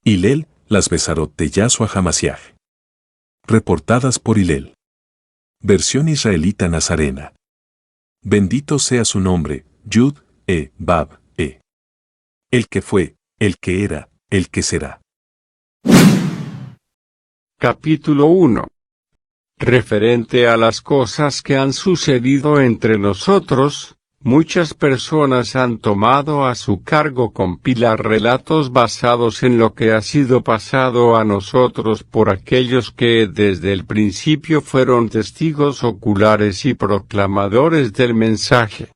Hillel, las Besarot de Yahshua Hamasiach. Reportadas por Hillel. Versión israelita nazarena. Bendito sea su nombre, Yud, Bab, El que fue, el que era, el que será. Capítulo 1. Referente a las cosas que han sucedido entre nosotros, muchas personas han tomado a su cargo compilar relatos basados en lo que ha sido pasado a nosotros por aquellos que desde el principio fueron testigos oculares y proclamadores del mensaje.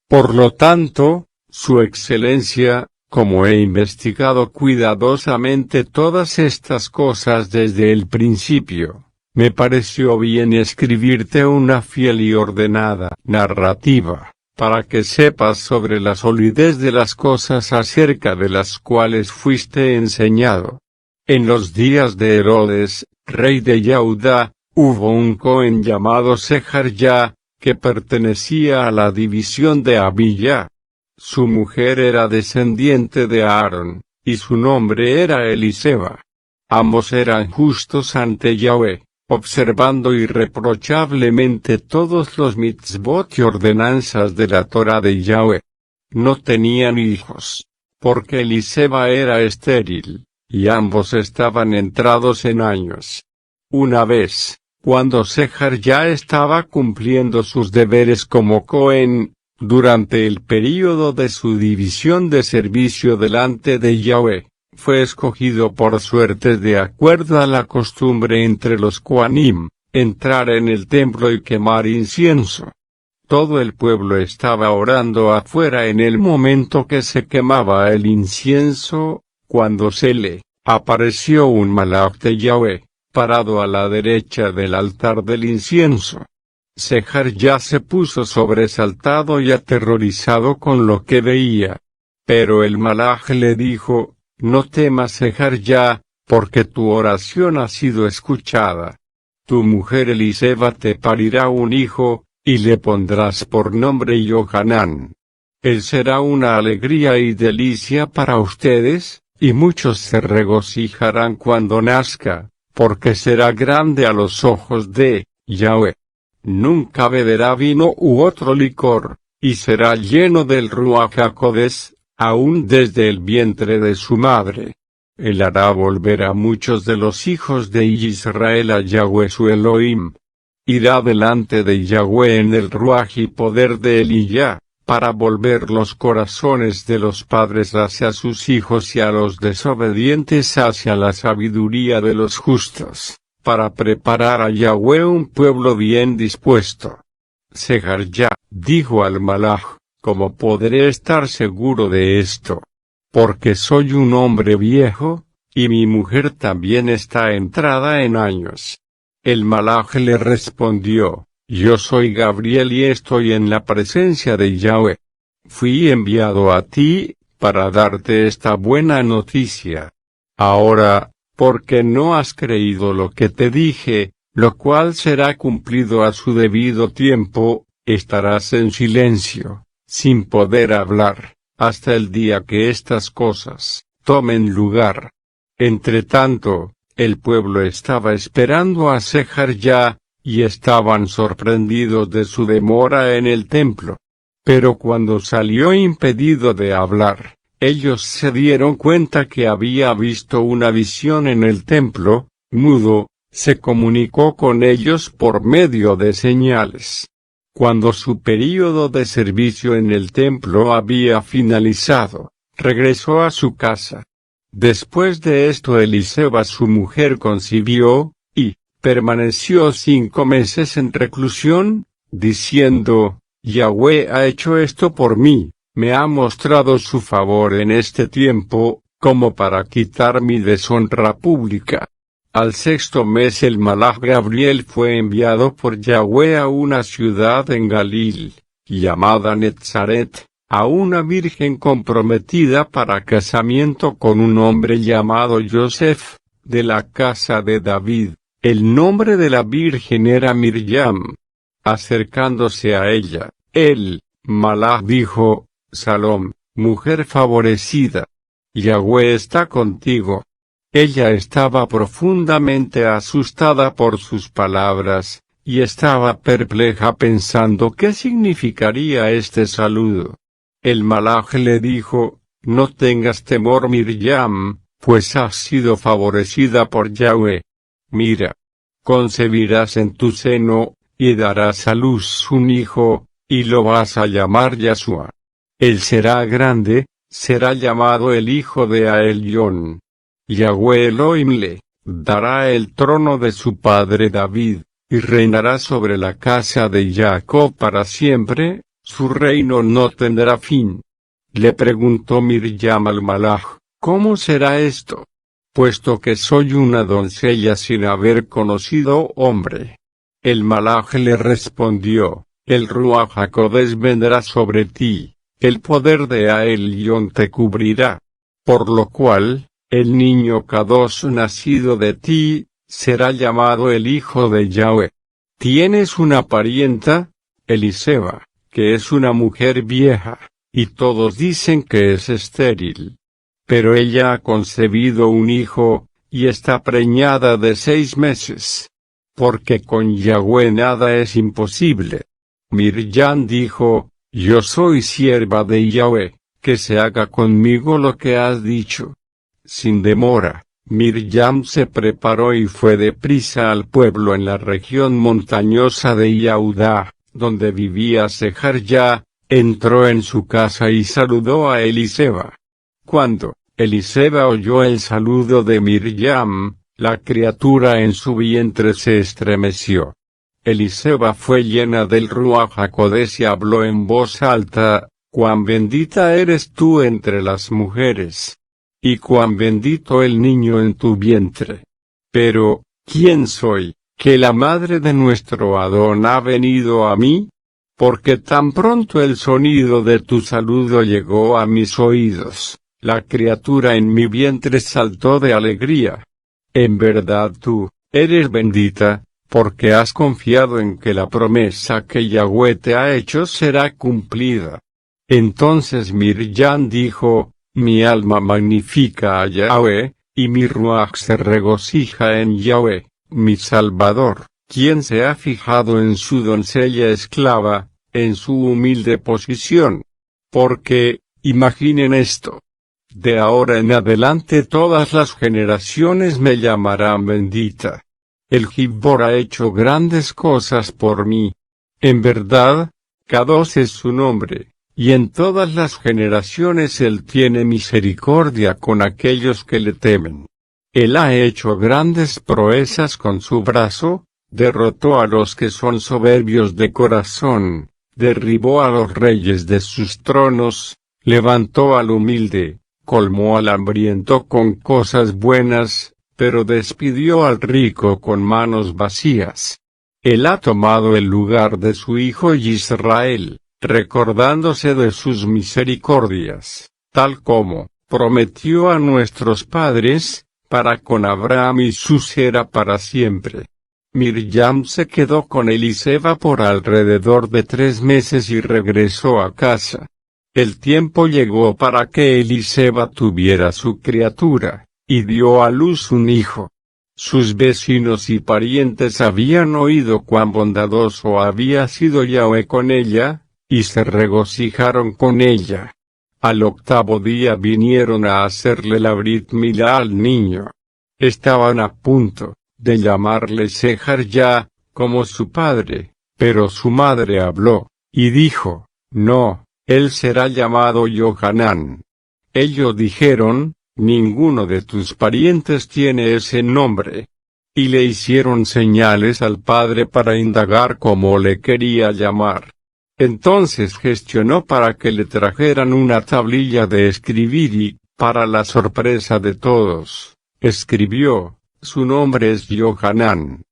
Por lo tanto, Su Excelencia, como he investigado cuidadosamente todas estas cosas desde el principio, me pareció bien escribirte una fiel y ordenada narrativa, para que sepas sobre la solidez de las cosas acerca de las cuales fuiste enseñado. En los días de Herodes, rey de Yehudá, hubo un Cohen llamado Sejarjá, que pertenecía a la división de Abiyá. Su mujer era descendiente de Aarón, y su nombre era Eliseba. Ambos eran justos ante Yahweh, observando irreprochablemente todos los mitzvot y ordenanzas de la Torá de Yahweh. No tenían hijos, porque Eliseba era estéril, y ambos estaban entrados en años. Una vez, cuando Sejarjá estaba cumpliendo sus deberes como Cohen, durante el período de su división de servicio delante de Yahweh, fue escogido por suerte de acuerdo a la costumbre entre los Kohanim, entrar en el templo y quemar incienso. Todo el pueblo estaba orando afuera en el momento que se quemaba el incienso, cuando se le apareció un malach de Yahweh, parado a la derecha del altar del incienso. Sejarjá se puso sobresaltado y aterrorizado con lo que veía. Pero el malach le dijo: No temas, Sejarjá, porque tu oración ha sido escuchada. Tu mujer Eliseba te parirá un hijo, y le pondrás por nombre Yohanán. Él será una alegría y delicia para ustedes, y muchos se regocijarán cuando nazca, porque será grande a los ojos de Yahweh. Nunca beberá vino u otro licor, y será lleno del Ruach HaKodesh, aún desde el vientre de su madre. Él hará volver a muchos de los hijos de Israel a Yahweh su Elohim. Irá delante de Yahweh en el Ruach y poder de Eliyá, para volver los corazones de los padres hacia sus hijos y a los desobedientes hacia la sabiduría de los justos, para preparar a Yahweh un pueblo bien dispuesto. Sejarjá dijo al malach: ¿Cómo podré estar seguro de esto? Porque soy un hombre viejo, y mi mujer también está entrada en años. El malach le respondió: Yo soy Gabriel y estoy en la presencia de Yahweh. Fui enviado a ti, para darte esta buena noticia. Ahora, porque no has creído lo que te dije, lo cual será cumplido a su debido tiempo, estarás en silencio, sin poder hablar, hasta el día que estas cosas tomen lugar. Entretanto, el pueblo estaba esperando a Sejarjá, y estaban sorprendidos de su demora en el templo. Pero cuando salió impedido de hablar, ellos se dieron cuenta que había visto una visión en el templo. Mudo, se comunicó con ellos por medio de señales. Cuando su período de servicio en el templo había finalizado, regresó a su casa. Después de esto Eliseba su mujer concibió, y permaneció 5 meses en reclusión, diciendo: Yahweh ha hecho esto por mí, me ha mostrado su favor en este tiempo, como para quitar mi deshonra pública. Al 6º mes el malach Gabriel fue enviado por Yahweh a una ciudad en Galil, llamada Netzaret, a una virgen comprometida para casamiento con un hombre llamado Yosef, de la casa de David. El nombre de la virgen era Miriam. Acercándose a ella, el malach dijo: Salom, mujer favorecida. Yahweh está contigo. Ella estaba profundamente asustada por sus palabras, y estaba perpleja pensando qué significaría este saludo. El malaj le dijo: no tengas temor, Miriam, pues has sido favorecida por Yahweh. Mira, concebirás en tu seno, y darás a luz un hijo, y lo vas a llamar Yahshua. Él será grande, será llamado el hijo de Aelión. Yahweh Elohim le dará el trono de su padre David, y reinará sobre la casa de Jacob para siempre, su reino no tendrá fin. Le preguntó Miriam al malaj: ¿cómo será esto? Puesto que soy una doncella sin haber conocido hombre. El malaj le respondió: el Ruach HaKodesh vendrá sobre ti, el poder de Aelión te cubrirá. Por lo cual, el niño Kadosh nacido de ti, será llamado el hijo de Yahweh. Tienes una parienta, Eliseba, que es una mujer vieja, y todos dicen que es estéril. Pero ella ha concebido un hijo, y está preñada de 6 meses. Porque con Yahweh nada es imposible. Miriam dijo: yo soy sierva de Yahweh, que se haga conmigo lo que has dicho. Sin demora, Miriam se preparó y fue deprisa al pueblo en la región montañosa de Yehudá, donde vivía Sejarya. Entró en su casa y saludó a Eliseba. Cuando Eliseba oyó el saludo de Miriam, la criatura en su vientre se estremeció. Eliseba fue llena del Ruach HaKodesh y habló en voz alta: cuán bendita eres tú entre las mujeres, y cuán bendito el niño en tu vientre. Pero, ¿quién soy, que la madre de nuestro Adón ha venido a mí? Porque tan pronto el sonido de tu saludo llegó a mis oídos, la criatura en mi vientre saltó de alegría. En verdad tú eres bendita, porque has confiado en que la promesa que Yahweh te ha hecho será cumplida. Entonces Miriam dijo: mi alma magnifica a Yahweh, y mi ruach se regocija en Yahweh, mi Salvador, quien se ha fijado en su doncella esclava, en su humilde posición. Porque, imaginen esto: de ahora en adelante todas las generaciones me llamarán bendita. El Gibbor ha hecho grandes cosas por mí. En verdad, Kadosh es su nombre, y en todas las generaciones él tiene misericordia con aquellos que le temen. Él ha hecho grandes proezas con su brazo, derrotó a los que son soberbios de corazón, derribó a los reyes de sus tronos, levantó al humilde, colmó al hambriento con cosas buenas, pero despidió al rico con manos vacías. Él ha tomado el lugar de su hijo Israel, recordándose de sus misericordias, tal como prometió a nuestros padres, para con Abraham y su Sera para siempre. Miriam se quedó con Eliseba por alrededor de 3 meses y regresó a casa. El tiempo llegó para que Eliseba tuviera su criatura, y dio a luz un hijo. Sus vecinos y parientes habían oído cuán bondadoso había sido Yahweh con ella, y se regocijaron con ella. Al 8º día vinieron a hacerle la Brit Milá al niño. Estaban a punto de llamarle Sejarya, como su padre, pero su madre habló, y dijo: no, él será llamado Yohanán. Ellos dijeron: ninguno de tus parientes tiene ese nombre. Y le hicieron señales al padre para indagar cómo le quería llamar. Entonces gestionó para que le trajeran una tablilla de escribir y, para la sorpresa de todos, escribió: su nombre es Yohanán.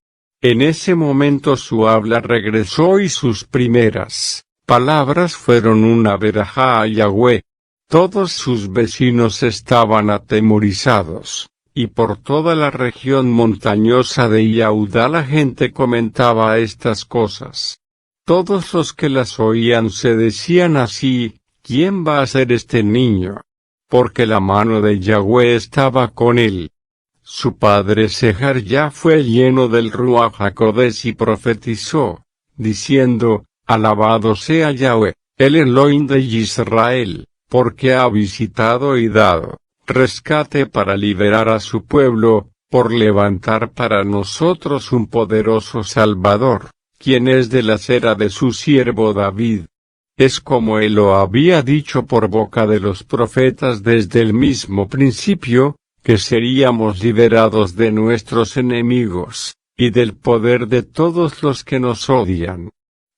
En ese momento su habla regresó y sus primeras palabras fueron una verajá a Yahweh. Todos sus vecinos estaban atemorizados, y por toda la región montañosa de Yehudá la gente comentaba estas cosas. Todos los que las oían se decían así: ¿quién va a ser este niño? Porque la mano de Yahweh estaba con él. Su padre Sejarya fue lleno del Ruach HaKodesh y profetizó, diciendo, Alabado sea Yahweh, el Elohim de Israel, porque ha visitado y dado rescate para liberar a su pueblo, por levantar para nosotros un poderoso Salvador, quien es de la cera de su siervo David. Es como él lo había dicho por boca de los profetas desde el mismo principio, que seríamos liberados de nuestros enemigos, y del poder de todos los que nos odian.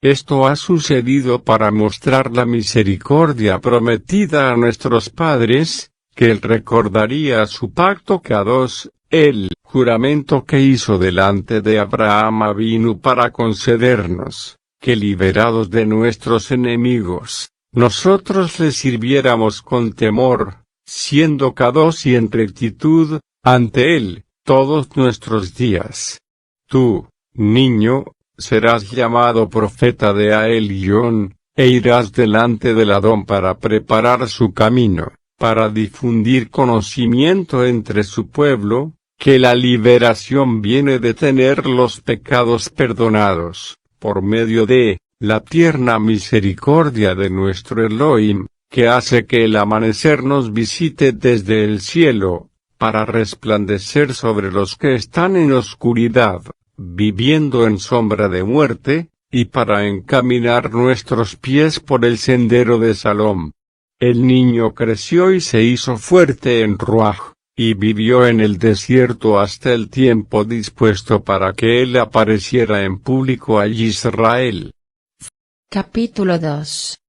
Esto ha sucedido para mostrar la misericordia prometida a nuestros padres, que él recordaría su pacto Kadosh, el juramento que hizo delante de Abraham Avinu para concedernos, que liberados de nuestros enemigos, nosotros le sirviéramos con temor, siendo Kadosh y en rectitud, ante él, todos nuestros días. Tú, niño, serás llamado profeta de Aelión, e irás delante del Adón para preparar su camino, para difundir conocimiento entre su pueblo, que la liberación viene de tener los pecados perdonados, por medio de la tierna misericordia de nuestro Elohim, que hace que el amanecer nos visite desde el cielo, para resplandecer sobre los que están en oscuridad, viviendo en sombra de muerte, y para encaminar nuestros pies por el sendero de Salom. El niño creció y se hizo fuerte en Ruach, y vivió en el desierto hasta el tiempo dispuesto para que él apareciera en público a Israel. Capítulo 2.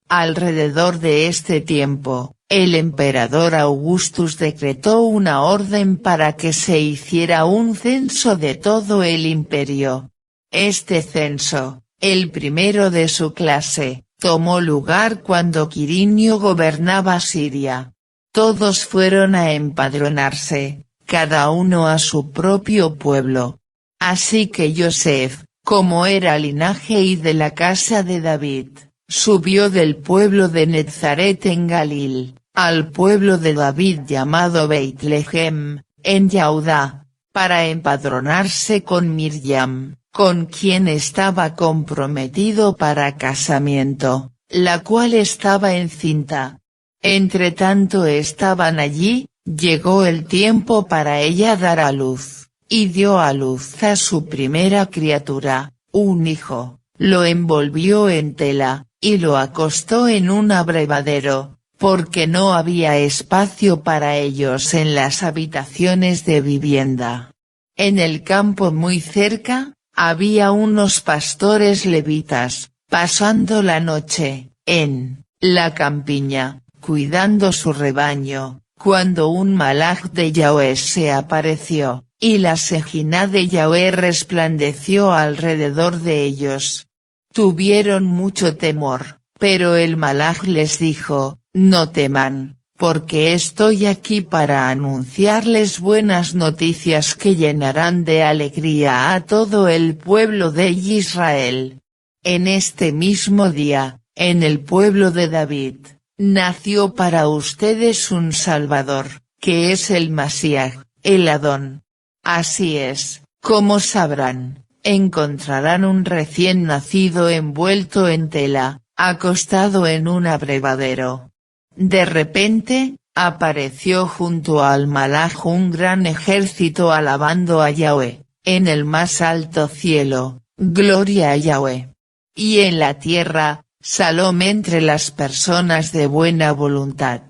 Alrededor de este tiempo, el emperador Augustus decretó una orden para que se hiciera un censo de todo el imperio. Este censo, el primero de su clase, tomó lugar cuando Quirinio gobernaba Siria. Todos fueron a empadronarse, cada uno a su propio pueblo. Así que Yosef, como era linaje y de la casa de David, subió del pueblo de Netzaret en Galil, al pueblo de David llamado Beit-Lehem, en Yahudá, para empadronarse con Miriam, con quien estaba comprometido para casamiento, la cual estaba encinta. Entretanto estaban allí, llegó el tiempo para ella dar a luz, y dio a luz a su primera criatura, un hijo, lo envolvió en tela, y lo acostó en un abrevadero, porque no había espacio para ellos en las habitaciones de vivienda. En el campo muy cerca, había unos pastores levitas, pasando la noche, en la campiña, cuidando su rebaño, cuando un malaj de Yahweh se apareció, y la Sejiná de Yahweh resplandeció alrededor de ellos. Tuvieron mucho temor, pero el malaj les dijo, no teman, porque estoy aquí para anunciarles buenas noticias que llenarán de alegría a todo el pueblo de Israel. En este mismo día, en el pueblo de David, nació para ustedes un Salvador, que es el Mashiach, el Adón. Así es, como sabrán, encontrarán un recién nacido envuelto en tela, acostado en un abrevadero. De repente, apareció junto al malaj un gran ejército alabando a Yahweh, en el más alto cielo, gloria a Yahweh. Y en la tierra, Salom entre las personas de buena voluntad.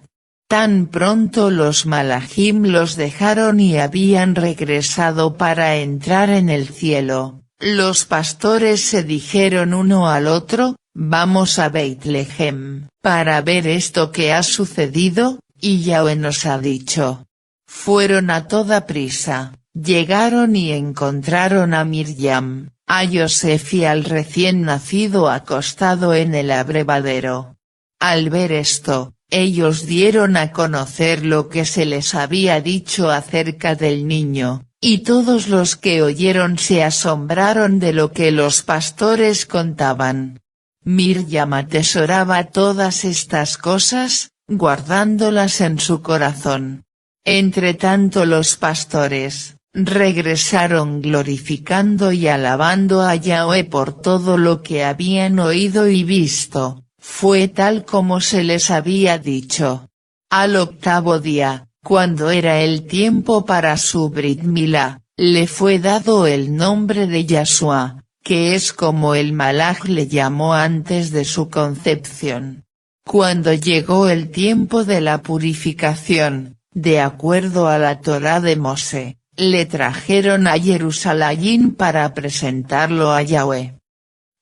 Tan pronto los malajim los dejaron y habían regresado para entrar en el cielo, los pastores se dijeron uno al otro, vamos a Beit-Lehem, para ver esto que ha sucedido, y Yahweh nos ha dicho. Fueron a toda prisa, llegaron y encontraron a Miriam, a Yosef y al recién nacido acostado en el abrevadero. Al ver esto, ellos dieron a conocer lo que se les había dicho acerca del niño, y todos los que oyeron se asombraron de lo que los pastores contaban. Miriam atesoraba todas estas cosas, guardándolas en su corazón. Entretanto los pastores regresaron glorificando y alabando a Yahweh por todo lo que habían oído y visto, fue tal como se les había dicho. Al octavo día, cuando era el tiempo para su Brit Milá, le fue dado el nombre de Yahshua, que es como el Malaj le llamó antes de su concepción. Cuando llegó el tiempo de la purificación, de acuerdo a la Torá de Mosé, le trajeron a Jerusalén para presentarlo a Yahweh.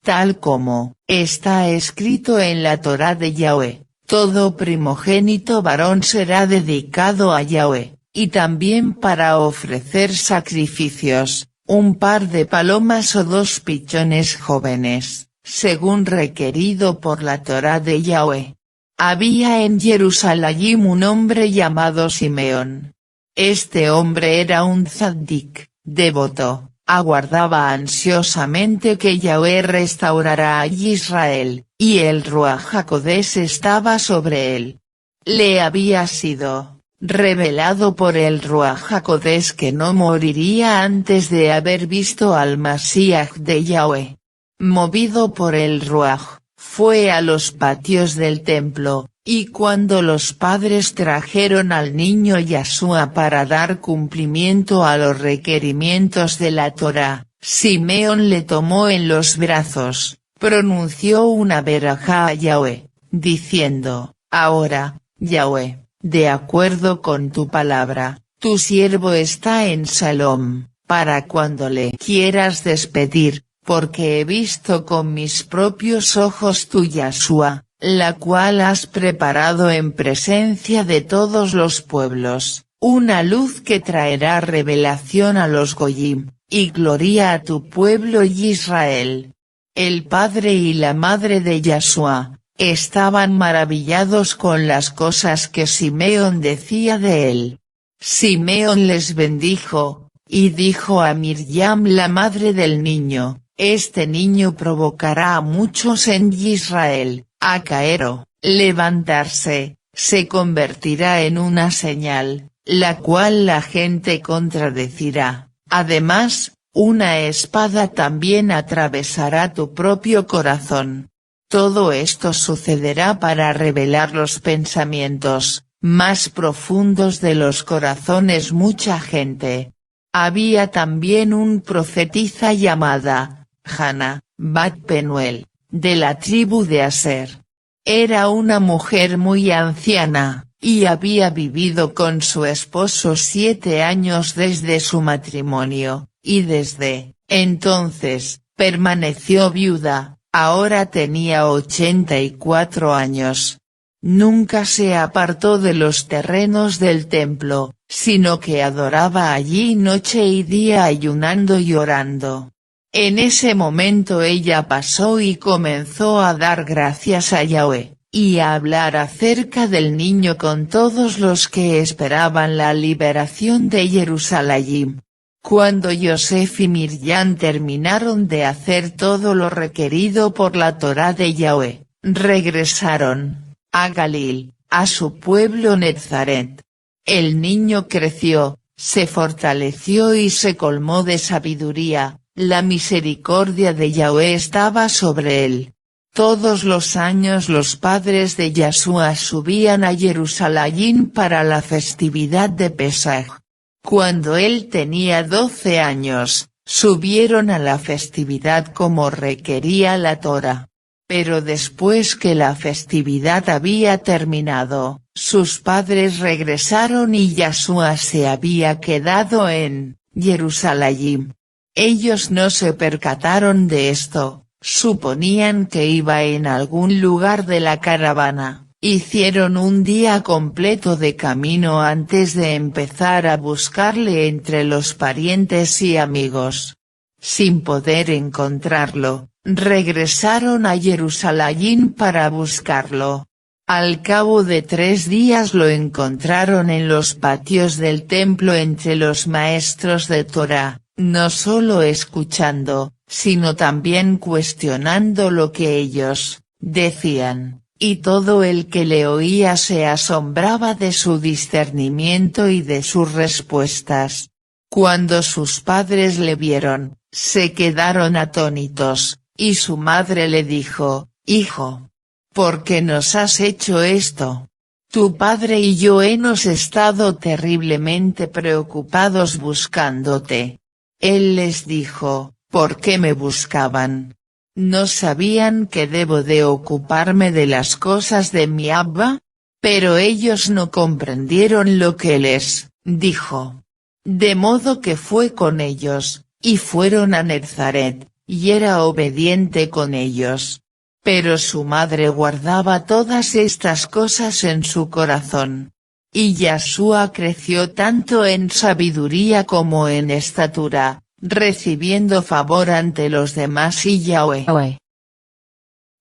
Tal como está escrito en la Torá de Yahweh, todo primogénito varón será dedicado a Yahweh, y también para ofrecer sacrificios, un par de palomas o 2 pichones jóvenes, según requerido por la Torá de Yahweh. Había en Jerusalén un hombre llamado Simeón. Este hombre era un tzaddik, devoto, aguardaba ansiosamente que Yahweh restaurara a Israel, y el Ruach HaKodesh estaba sobre él. Le había sido revelado por el Ruach HaKodesh que no moriría antes de haber visto al Mashiach de Yahweh. Movido por el Ruach, fue a los patios del templo, y cuando los padres trajeron al niño Yahshua para dar cumplimiento a los requerimientos de la Torá, Simeón le tomó en los brazos, pronunció una verajá a Yahweh, diciendo: Ahora, Yahweh, de acuerdo con tu palabra, tu siervo está en Shalom, para cuando le quieras despedir, porque he visto con mis propios ojos tu Yahshua, la cual has preparado en presencia de todos los pueblos, una luz que traerá revelación a los Goyim, y gloria a tu pueblo Israel. El padre y la madre de Yahshua estaban maravillados con las cosas que Simeón decía de él. Simeón les bendijo, y dijo a Miriam la madre del niño: Este niño provocará a muchos en Israel a caer o levantarse, se convertirá en una señal, la cual la gente contradecirá. Además, una espada también atravesará tu propio corazón. Todo esto sucederá para revelar los pensamientos más profundos de los corazones. Mucha gente. Había también un profetisa llamada Hannah, Bat Penuel, de la tribu de Aser. Era una mujer muy anciana, y había vivido con su esposo 7 años desde su matrimonio, y desde entonces permaneció viuda. Ahora tenía 84 años. Nunca se apartó de los terrenos del templo, sino que adoraba allí noche y día ayunando y orando. En ese momento ella pasó y comenzó a dar gracias a Yahweh, y a hablar acerca del niño con todos los que esperaban la liberación de Jerusalén. Cuando Yosef y Miriam terminaron de hacer todo lo requerido por la Torá de Yahweh, regresaron a Galil, a su pueblo Netzaret. El niño creció, se fortaleció y se colmó de sabiduría, la misericordia de Yahweh estaba sobre él. Todos los años los padres de Yahshua subían a Jerusalén para la festividad de Pesaj. Cuando él tenía 12 años, subieron a la festividad como requería la Torá. Pero después que la festividad había terminado, sus padres regresaron y Yahshua se había quedado en Jerusalén. Ellos no se percataron de esto, suponían que iba en algún lugar de la caravana. Hicieron un día completo de camino antes de empezar a buscarle entre los parientes y amigos. Sin poder encontrarlo, regresaron a Jerusalén para buscarlo. Al cabo de 3 días lo encontraron en los patios del templo entre los maestros de Torá, no solo escuchando, sino también cuestionando lo que ellos decían. y todo el que le oía se asombraba de su discernimiento y de sus respuestas. Cuando sus padres le vieron, se quedaron atónitos, y su madre le dijo: «Hijo, ¿por qué nos has hecho esto? Tu padre y yo hemos estado terriblemente preocupados buscándote». Él les dijo: «¿Por qué me buscaban? ¿No sabían que debo de ocuparme de las cosas de mi Abba?». Pero ellos no comprendieron lo que les dijo. De modo que fue con ellos, y fueron a Nazaret, y era obediente con ellos. Pero su madre guardaba todas estas cosas en su corazón. Y Yahshua creció tanto en sabiduría como en estatura, recibiendo favor ante los demás y Yahweh.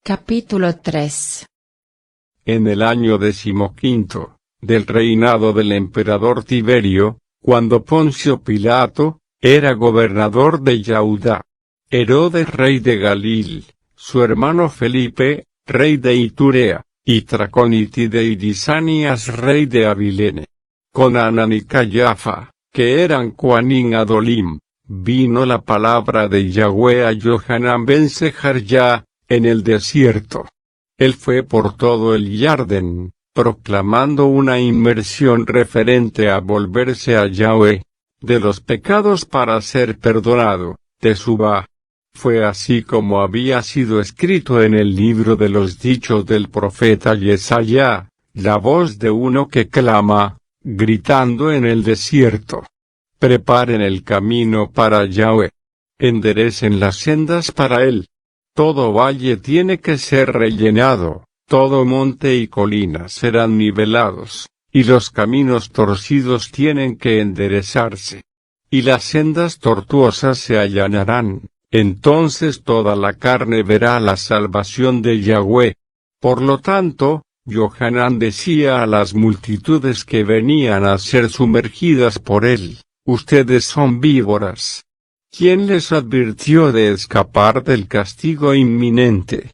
Capítulo 3. En el año 15 del reinado del emperador Tiberio, cuando Poncio Pilato era gobernador de Yahudá, Herodes rey de Galil, su hermano Felipe, rey de Iturea, y Traconite y Lisanias rey de Abilene, con Anán y Cayafa, que eran Coanín Adolim, vino la palabra de Yahweh a Johanán ben Sejarya, en el desierto. Él fue por todo el Jardín, proclamando una inmersión referente a volverse a Yahweh, de los pecados para ser perdonado, Teshuvá. Fue así como había sido escrito en el libro de los dichos del profeta Yesaya, la voz de uno que clama, gritando en el desierto: «Preparen el camino para Yahweh. Enderecen las sendas para él. Todo valle tiene que ser rellenado, todo monte y colina serán nivelados, y los caminos torcidos tienen que enderezarse. Y las sendas tortuosas se allanarán. Entonces toda la carne verá la salvación de Yahweh». Por lo tanto, Johanán decía a las multitudes que venían a ser sumergidas por él: «Ustedes son víboras. ¿Quién les advirtió de escapar del castigo inminente?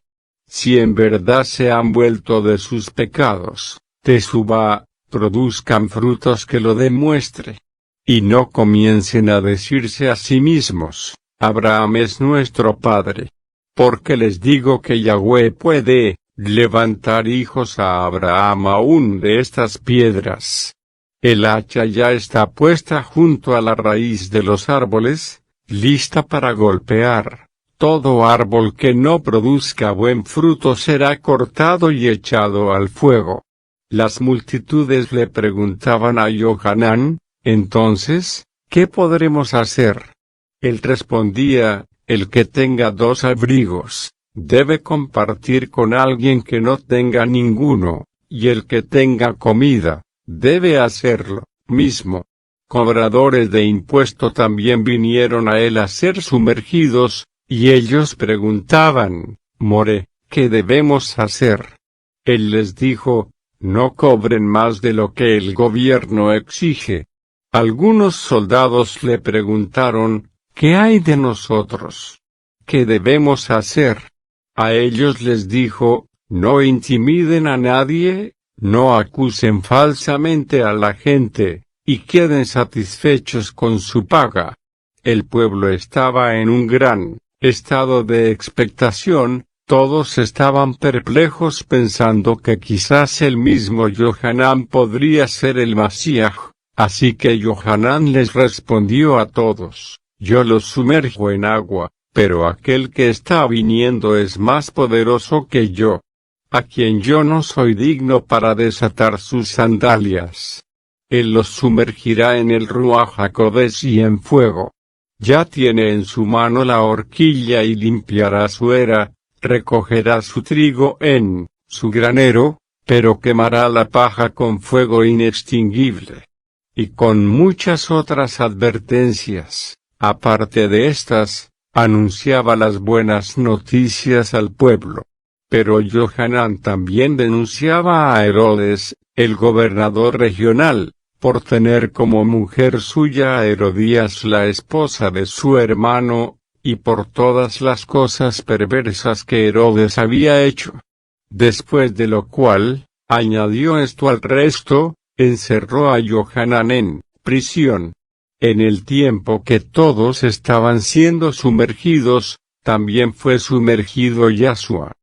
Si en verdad se han vuelto de sus pecados, Teshuvá, produzcan frutos que lo demuestre. Y no comiencen a decirse a sí mismos: Abraham es nuestro padre. Porque les digo que Yahweh puede levantar hijos a Abraham aún de estas piedras. El hacha ya está puesta junto a la raíz de los árboles, lista para golpear. Todo árbol que no produzca buen fruto será cortado y echado al fuego». Las multitudes le preguntaban a Johanán: «Entonces, ¿qué podremos hacer?». Él respondía: «El que tenga 2 abrigos, debe compartir con alguien que no tenga ninguno, y el que tenga comida, debe hacerlo mismo». Cobradores de impuesto también vinieron a él a ser sumergidos, y ellos preguntaban: «More, ¿qué debemos hacer?». Él les dijo: «No cobren más de lo que el gobierno exige». Algunos soldados le preguntaron: «¿Qué hay de nosotros? ¿Qué debemos hacer?». A ellos les dijo: «No intimiden a nadie, no acusen falsamente a la gente, y queden satisfechos con su paga». El pueblo estaba en un gran estado de expectación, todos estaban perplejos pensando que quizás el mismo Johanán podría ser el Masías, así que Johanán les respondió a todos: «Yo los sumerjo en agua, pero aquel que está viniendo es más poderoso que yo, a quien yo no soy digno para desatar sus sandalias. Él los sumergirá en el Ruach HaKodesh y en fuego. Ya tiene en su mano la horquilla y limpiará su era, recogerá su trigo en su granero, pero quemará la paja con fuego inextinguible». Y con muchas otras advertencias, aparte de estas, anunciaba las buenas noticias al pueblo. Pero Johanán también denunciaba a Herodes, el gobernador regional, por tener como mujer suya a Herodías, la esposa de su hermano, y por todas las cosas perversas que Herodes había hecho. Después de lo cual, añadió esto al resto, encerró a Johanán en prisión. En el tiempo que todos estaban siendo sumergidos, también fue sumergido Yahshua.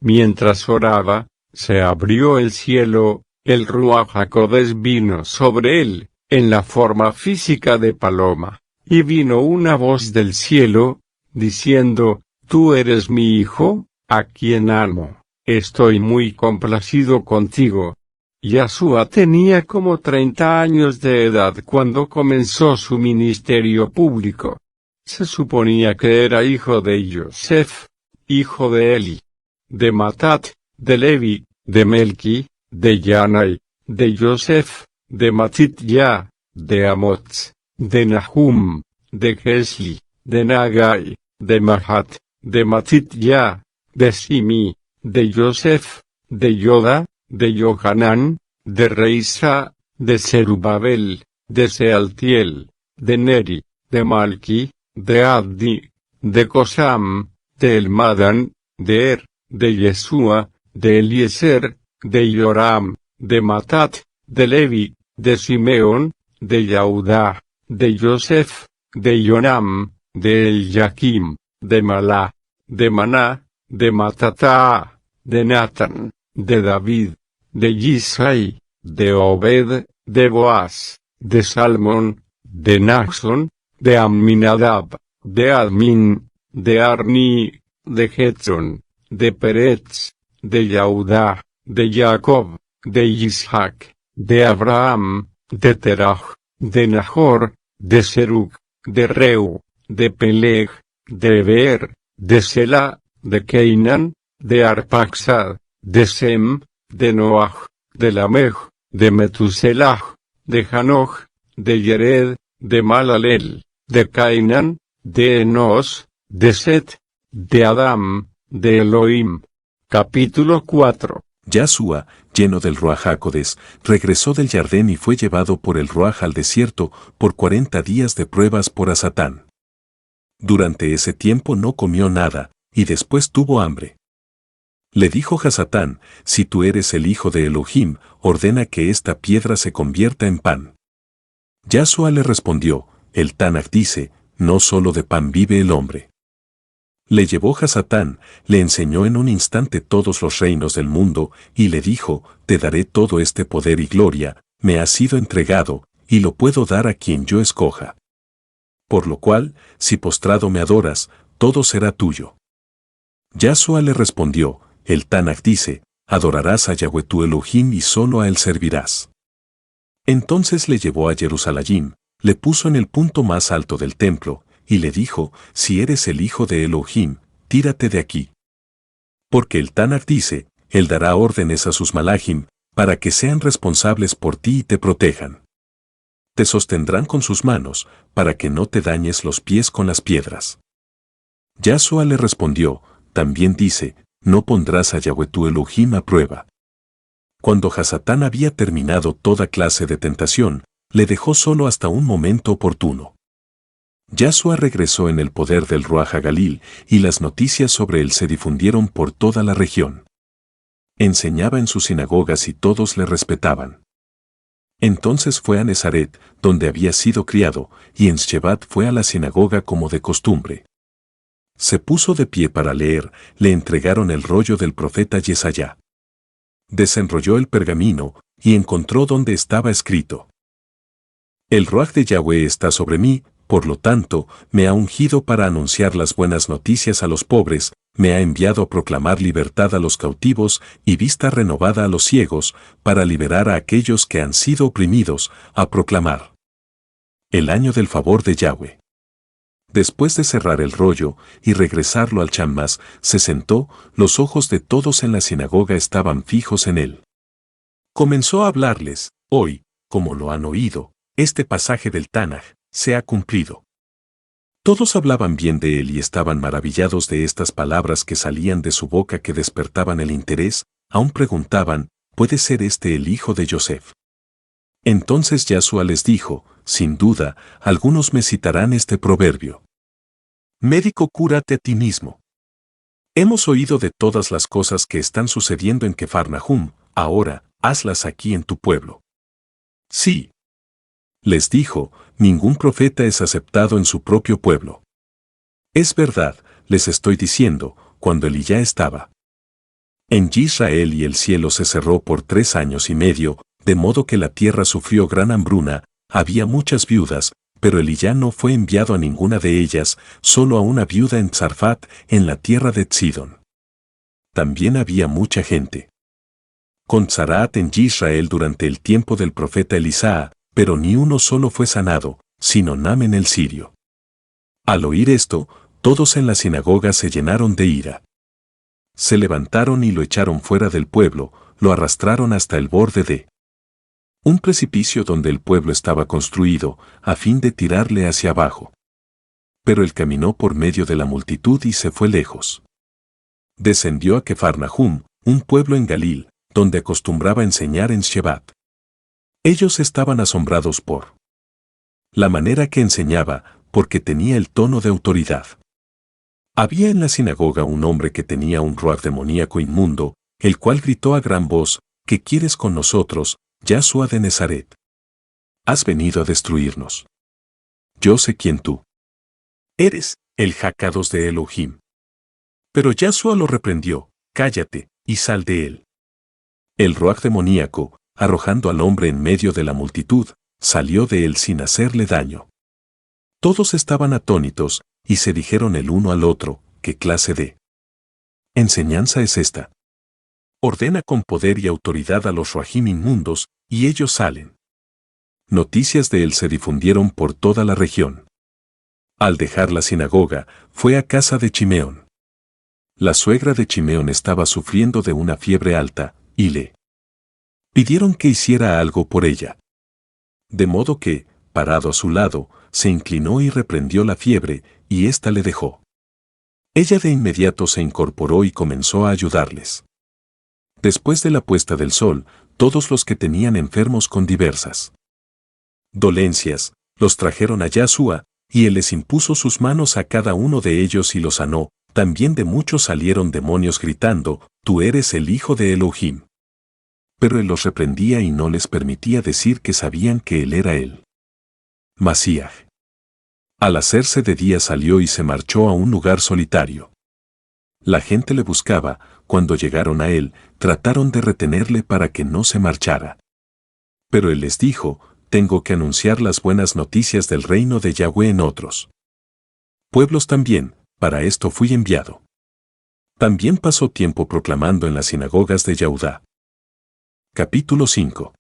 Mientras oraba, se abrió el cielo, el Ruach HaKodesh vino sobre él, en la forma física de paloma, y vino una voz del cielo, diciendo, «Tú eres mi hijo, a quien amo, estoy muy complacido contigo». Yahshua tenía como 30 años de edad cuando comenzó su ministerio público. Se suponía que era hijo de Yosef, hijo de Eli, de Matat, de Levi, de Melki, de Yanai, de Yosef, de Matitya, de Amotz, de Nahum, de Gesli, de Nagai, de Mahat, de Matitya, de Simi, de Yosef, de Yoda, de Johanán, de Reisa, de Zerubabel, de Sealtiel, de Neri, de Malki, de Abdi, de Kosam, de Elmadán, de Er, de Yeshua, de Eliezer, de Yoram, de Matat, de Levi, de Simeón, de Yaudá, de Yosef, de Yonam, de Eliakim, de Malá, de Maná, de Matatá, de Natán, de David, de Yisai, de Obed, de Boaz, de Salmón, de Naxón, de Amminadab, de Admin, de Arni, de Getzón, de Peretz, de Yaudá, de Jacob, de Isaac, de Abraham, de Terach, de Nahor, de Serug, de Reu, de Peleg, de Eber, de Sela, de Keinan, de Arpaxad, de Sem, de Noach, de Lamech, de Metuselah, de Hanoch, de Yered, de Malalel, de Cainan, de Enos, de Set, de Adam, de Elohim. Capítulo 4. Yahshua, lleno del Ruach HaKodesh, regresó del Jardín y fue llevado por el Ruach al desierto por 40 días de pruebas por Hasatán. Durante ese tiempo no comió nada, y después tuvo hambre. Le dijo Hasatán, si tú eres el hijo de Elohim, ordena que esta piedra se convierta en pan. Yahshua le respondió, el Tanaj dice, no solo de pan vive el hombre. Le llevó Hasatán, le enseñó en un instante todos los reinos del mundo, y le dijo, te daré todo este poder y gloria, me ha sido entregado, y lo puedo dar a quien yo escoja. Por lo cual, si postrado me adoras, todo será tuyo. Yahshua le respondió, el Tanaj dice, adorarás a Yahweh tu Elohim y solo a él servirás. Entonces le llevó a Jerusalén, le puso en el punto más alto del templo, y le dijo, si eres el hijo de Elohim, tírate de aquí. Porque el Tanaj dice, él dará órdenes a sus malachim, para que sean responsables por ti y te protejan. Te sostendrán con sus manos, para que no te dañes los pies con las piedras. Yahshua le respondió, también dice, no pondrás a Yahweh tu Elohim a prueba. Cuando Hasatán había terminado toda clase de tentación, le dejó solo hasta un momento oportuno. Yahshua regresó en el poder del Ruach HaGalil, y las noticias sobre él se difundieron por toda la región. Enseñaba en sus sinagogas y todos le respetaban. Entonces fue a Nazaret, donde había sido criado, y en Shebat fue a la sinagoga como de costumbre. Se puso de pie para leer, le entregaron el rollo del profeta Yesaya. Desenrolló el pergamino, y encontró donde estaba escrito. El Ruach de Yahweh está sobre mí, por lo tanto, me ha ungido para anunciar las buenas noticias a los pobres, me ha enviado a proclamar libertad a los cautivos y vista renovada a los ciegos, para liberar a aquellos que han sido oprimidos, a proclamar el año del favor de Yahweh. Después de cerrar el rollo y regresarlo al chamás, se sentó, los ojos de todos en la sinagoga estaban fijos en él. Comenzó a hablarles, hoy, como lo han oído, este pasaje del Tanaj se ha cumplido. Todos hablaban bien de él y estaban maravillados de estas palabras que salían de su boca que despertaban el interés, aún preguntaban, ¿puede ser este el hijo de Yosef? Entonces Yahshua les dijo, sin duda, algunos me citarán este proverbio. Médico, cúrate a ti mismo. Hemos oído de todas las cosas que están sucediendo en Cafarnaúm, ahora, hazlas aquí en tu pueblo. Sí. Les dijo, ningún profeta es aceptado en su propio pueblo. Es verdad, les estoy diciendo, cuando Elías estaba en Israel y el cielo se cerró por 3 años y medio, de modo que la tierra sufrió gran hambruna, había muchas viudas, pero Elías no fue enviado a ninguna de ellas, solo a una viuda en Sarfat, en la tierra de Sidón. También había mucha gente con Sarat en Israel durante el tiempo del profeta Elisá, pero ni uno solo fue sanado, sino Naamán el sirio. Al oír esto, todos en la sinagoga se llenaron de ira. Se levantaron y lo echaron fuera del pueblo, lo arrastraron hasta el borde de un precipicio donde el pueblo estaba construido, a fin de tirarle hacia abajo. Pero él caminó por medio de la multitud y se fue lejos. Descendió a Cafarnaúm, un pueblo en Galil, donde acostumbraba enseñar en Shebat. Ellos estaban asombrados por la manera que enseñaba, porque tenía el tono de autoridad. Había en la sinagoga un hombre que tenía un ruaj demoníaco inmundo, el cual gritó a gran voz, ¿qué quieres con nosotros, Yahshua de Nazaret? Has venido a destruirnos. Yo sé quién tú eres, el Jakados de Elohim. Pero Yahshua lo reprendió, cállate, y sal de él. El ruaj demoníaco, arrojando al hombre en medio de la multitud, salió de él sin hacerle daño. Todos estaban atónitos, y se dijeron el uno al otro, ¿qué clase de enseñanza es esta? Ordena con poder y autoridad a los ruajim inmundos, y ellos salen. Noticias de él se difundieron por toda la región. Al dejar la sinagoga, fue a casa de Chimeón. La suegra de Chimeón estaba sufriendo de una fiebre alta, y le pidieron que hiciera algo por ella. De modo que, parado a su lado, se inclinó y reprendió la fiebre, y ésta le dejó. Ella de inmediato se incorporó y comenzó a ayudarles. Después de la puesta del sol, todos los que tenían enfermos con diversas dolencias, los trajeron a Yahshua, y él les impuso sus manos a cada uno de ellos y los sanó. También de muchos salieron demonios gritando, tú eres el Hijo de Elohim. Pero él los reprendía y no les permitía decir que sabían que él era el Masías. Al hacerse de día salió y se marchó a un lugar solitario. La gente le buscaba, cuando llegaron a él, trataron de retenerle para que no se marchara. Pero él les dijo, tengo que anunciar las buenas noticias del reino de Yahweh en otros pueblos también, para esto fui enviado. También pasó tiempo proclamando en las sinagogas de Yahudá. Capítulo 5.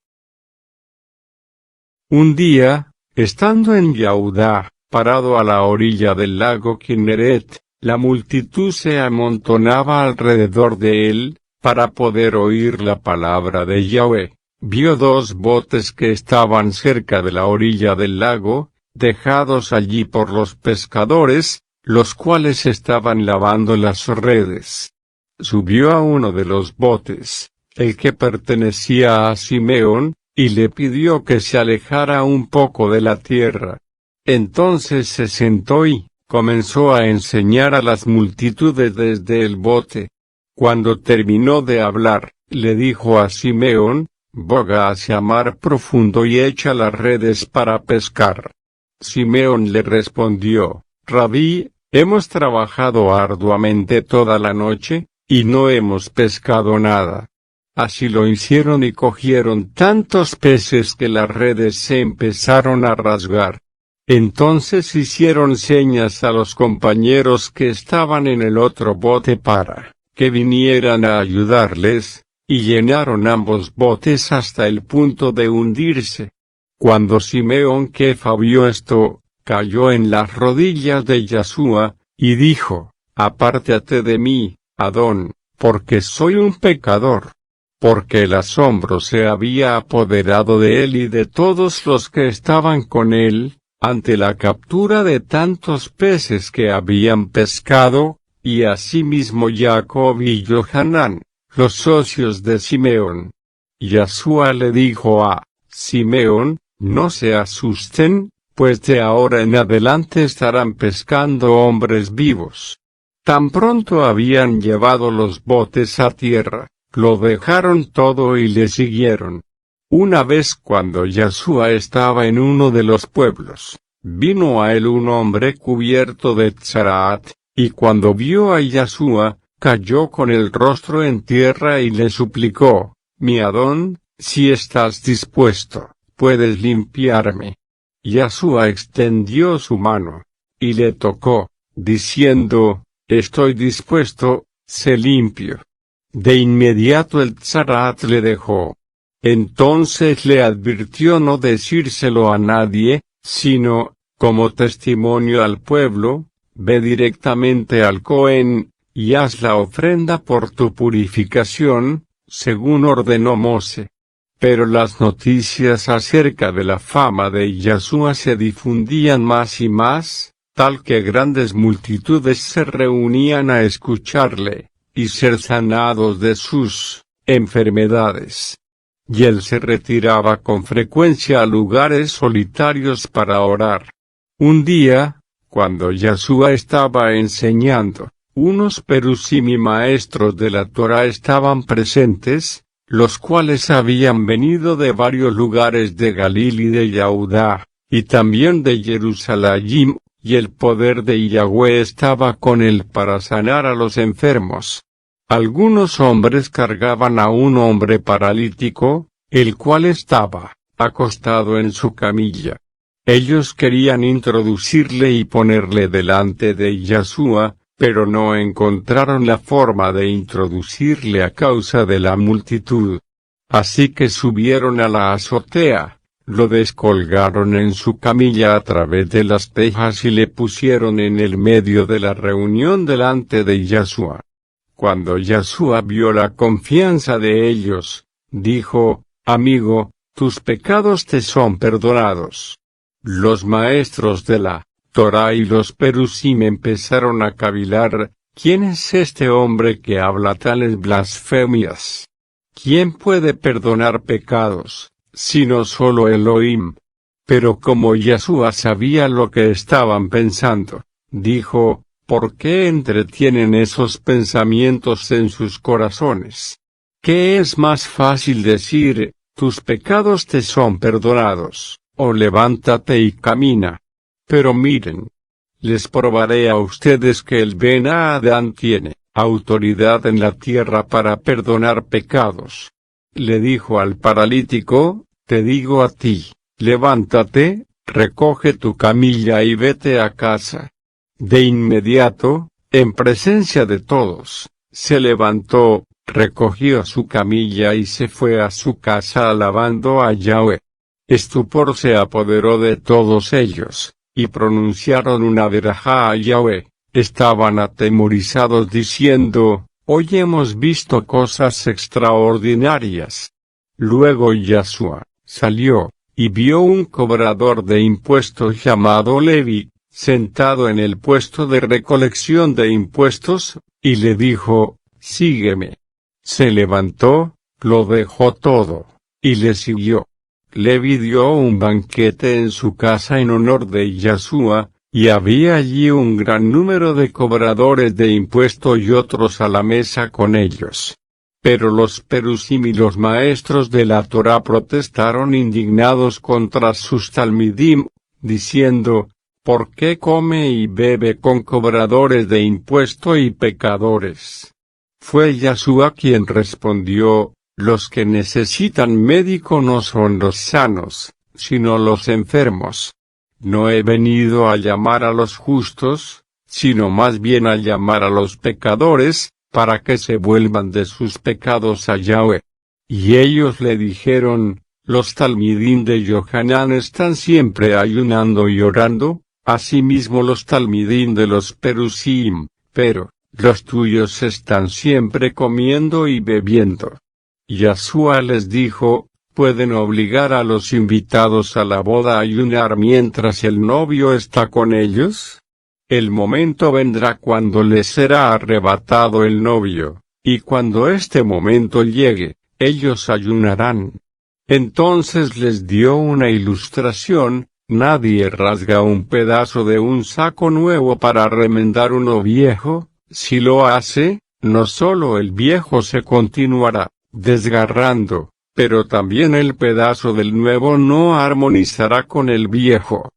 Un día, estando en Yahudá, parado a la orilla del lago Kinneret, la multitud se amontonaba alrededor de él, para poder oír la palabra de Yahweh. Vio 2 botes que estaban cerca de la orilla del lago, dejados allí por los pescadores, los cuales estaban lavando las redes. Subió a uno de los botes, el que pertenecía a Simeón, y le pidió que se alejara un poco de la tierra. Entonces se sentó y comenzó a enseñar a las multitudes desde el bote. Cuando terminó de hablar, le dijo a Simeón, boga hacia mar profundo y echa las redes para pescar. Simeón le respondió, Rabí, hemos trabajado arduamente toda la noche, y no hemos pescado nada. Así lo hicieron y cogieron tantos peces que las redes se empezaron a rasgar. Entonces hicieron señas a los compañeros que estaban en el otro bote para que vinieran a ayudarles, y llenaron ambos botes hasta el punto de hundirse. Cuando Simeón Kefa vio esto, cayó en las rodillas de Yahshua, y dijo, apártate de mí, Adón, porque soy un pecador. Porque el asombro se había apoderado de él y de todos los que estaban con él, ante la captura de tantos peces que habían pescado, y asimismo Jacob y Johanán, los socios de Simeón. Yahshua le dijo a Simeón, no se asusten, pues de ahora en adelante estarán pescando hombres vivos. Tan pronto habían llevado los botes a tierra, lo dejaron todo y le siguieron. Una vez cuando Yashua estaba en uno de los pueblos, vino a él un hombre cubierto de tzaraat, y cuando vio a Yashua, cayó con el rostro en tierra y le suplicó: «Mi Adón, si estás dispuesto, puedes limpiarme». Yashua extendió su mano, y le tocó, diciendo: «Estoy dispuesto, sé limpio». De inmediato el tzaraat le dejó. Entonces le advirtió no decírselo a nadie, sino, como testimonio al pueblo: «Ve directamente al Cohen, y haz la ofrenda por tu purificación, según ordenó Mose». Pero las noticias acerca de la fama de Yashua se difundían más y más, tal que grandes multitudes se reunían a escucharle, y ser sanados de sus enfermedades. Y él se retiraba con frecuencia a lugares solitarios para orar. Un día, cuando Yashua estaba enseñando, unos perusim y maestros de la Torá estaban presentes, los cuales habían venido de varios lugares de Galil y de Yahudá, y también de Jerusalén, y el poder de Yahweh estaba con él para sanar a los enfermos. Algunos hombres cargaban a un hombre paralítico, el cual estaba acostado en su camilla. Ellos querían introducirle y ponerle delante de Yashua, pero no encontraron la forma de introducirle a causa de la multitud. Así que subieron a la azotea, lo descolgaron en su camilla a través de las tejas y le pusieron en el medio de la reunión delante de Yashua. Cuando Yashua vio la confianza de ellos, dijo: «Amigo, tus pecados te son perdonados». Los maestros de la Torá y los perusim empezaron a cavilar: «¿Quién es este hombre que habla tales blasfemias? ¿Quién puede perdonar pecados, sino solo Elohim?». Pero como Yashua sabía lo que estaban pensando, dijo: «¿Por qué entretienen esos pensamientos en sus corazones? ¿Qué es más fácil decir: tus pecados te son perdonados, o levántate y camina? Pero miren, les probaré a ustedes que el Ben Adán tiene autoridad en la tierra para perdonar pecados». Le dijo al paralítico: «Te digo a ti, levántate, recoge tu camilla y vete a casa». De inmediato, en presencia de todos, se levantó, recogió su camilla y se fue a su casa alabando a Yahweh. Estupor se apoderó de todos ellos, y pronunciaron una verajá a Yahweh. Estaban atemorizados diciendo: «Hoy hemos visto cosas extraordinarias». Luego Yashua salió, y vio un cobrador de impuestos llamado Levi, sentado en el puesto de recolección de impuestos, y le dijo: «Sígueme». Se levantó, lo dejó todo, y le siguió. Levi dio un banquete en su casa en honor de Yashua, y había allí un gran número de cobradores de impuestos y otros a la mesa con ellos. Pero los perusim y los maestros de la Torá protestaron indignados contra sus talmidim, diciendo: «¿Por qué come y bebe con cobradores de impuesto y pecadores?». Fue Yashua quien respondió: «Los que necesitan médico no son los sanos, sino los enfermos. No he venido a llamar a los justos, sino más bien a llamar a los pecadores, para que se vuelvan de sus pecados a Yahweh». Y ellos le dijeron: «Los talmidim de Yohanan están siempre ayunando y orando, asimismo los talmidim de los perusim, pero los tuyos están siempre comiendo y bebiendo». Yashua les dijo: ¿pueden obligar a los invitados a la boda a ayunar mientras el novio está con ellos? El momento vendrá cuando les será arrebatado el novio, y cuando este momento llegue, ellos ayunarán. Entonces les dio una ilustración: nadie rasga un pedazo de un saco nuevo para remendar uno viejo, Si lo hace, no solo el viejo se continuará desgarrando, pero también el pedazo del nuevo no armonizará con el viejo.